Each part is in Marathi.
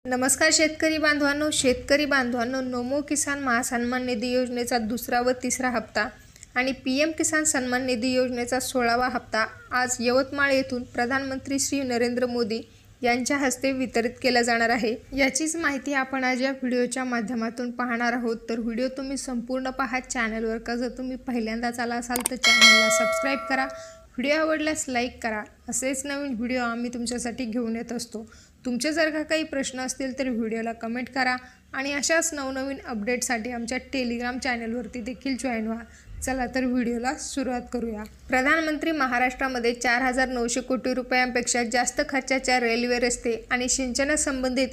नमस्कार शेतकरी बांधवांनो, नमो किसान महासन्मान निधी योजनेचा दुसरा व तिसरा हप्ता आणि PM किसान सन्मान निधी योजनेचा 16वा हप्ता आज यवतमाळ येथून प्रधानमंत्री श्री नरेंद्र मोदी यांच्या हस्ते वितरित केला जाणार आहे। याचीच माहिती आपण आज या व्हिडिओच्या माध्यमातून पाहणार आहोत। तर व्हिडिओ तुम्ही संपूर्ण पहा। चॅनलवर का जर तुम्ही पहिल्यांदाच आला असाल तर चॅनलला सबस्क्राइब करा, व्हिडिओ आवडल्यास लाईक करा। असेच नवीन व्हिडिओ आम्ही तुमच्यासाठी घेऊन येत असतो। तुमचे जर का काही प्रश्न असतील तर व्हिडिओला कमेंट करा आणि अशाच नवनवीन अपडेटसाठी आमच्या टेलिग्राम चॅनलवरती देखील जॉईन व्हा। चला तर व्हिडिओला सुरुवात करूया। प्रधानमंत्री महाराष्ट्रामध्ये 4,900 कोटी रुपयांपेक्षा जास्त खर्चाच्या रेल्वे, रस्ते आणि सिंचनासंबंधित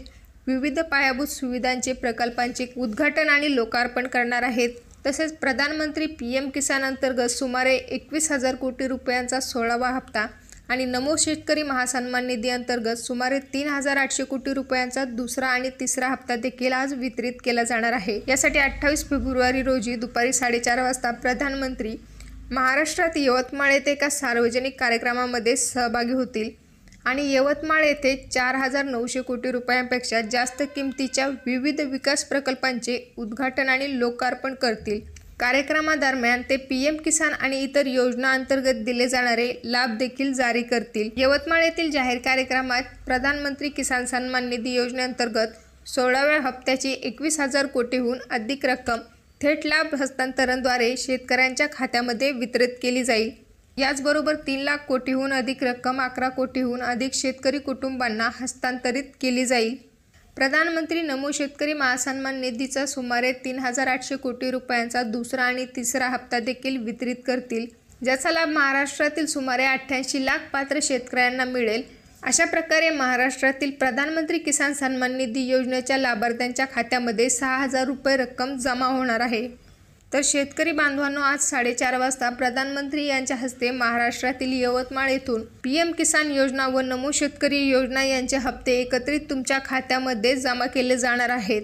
विविध पायाभूत सुविधांचे प्रकल्पांचे उद्घाटन आणि लोकार्पण करणार आहेत। तसेच प्रधानमंत्री PM किसान अंतर्गत सुमारे 21,000 कोटी रुपयांचा 16वा हप्ता आणि नमो शेतकरी महासन्मान निधी अंतर्गत सुमारे 3,800 कोटी रुपयांचा दुसरा आणि तिसरा हप्ता देखील आज वितरित केला जाणार आहे। यासाठी 28 फेब्रुवारी रोजी दुपारी 4:30 वाजता प्रधानमंत्री महाराष्ट्रात यवतमाळ येथे एका सार्वजनिक कार्यक्रमामध्ये सहभागी होतील आणि यवतमाळ येथे 4,900 कोटी रुपयांपेक्षा जास्त किमतीच्या विविध विकास प्रकल्पांचे उद्घाटन आणि लोकार्पण करतील। कार्यक्रमादरम्यान ते PM किसान आणि इतर योजना अंतर्गत दिले जाणारे लाभ देखील जारी करतील। यवतमाळ येथील जाहीर कार्यक्रमात प्रधानमंत्री किसान सन्मान निधी योजनेअंतर्गत 16व्या हप्त्याची 21,000 कोटीहून अधिक रक्कम थेट लाभ हस्तांतरणद्वारे शेतकऱ्यांच्या खात्यामध्ये वितरित केली जाईल। याचबरोबर 3 लाख कोटीहून अधिक रक्कम 11 कोटीहून अधिक शेतकरी कुटुंबांना हस्तांतरित केली जाईल। प्रधानमंत्री नमो शेतकरी महासन्मान निधीचा सुमारे 3,800 कोटी रुपयांचा दुसरा आणि तिसरा हप्ता देखील वितरित करतील, ज्याचा लाभ महाराष्ट्रातील सुमारे 88 लाख पात्र शेतकऱ्यांना मिळेल। अशा प्रकारे महाराष्ट्रातील प्रधानमंत्री किसान सन्मान निधी योजनेच्या लाभार्थ्यांच्या खात्यामध्ये 6,000 रुपये रक्कम जमा होणार आहे। तर शेतकरी बांधवांनो, आज 4:30 वाजता प्रधानमंत्री यांच्या हस्ते महाराष्ट्रातील यवतमाळ येथून PM किसान योजना व नमो शेतकरी योजना यांचे हप्ते एकत्रित तुमच्या खात्यामध्ये जमा केले जाणार आहेत।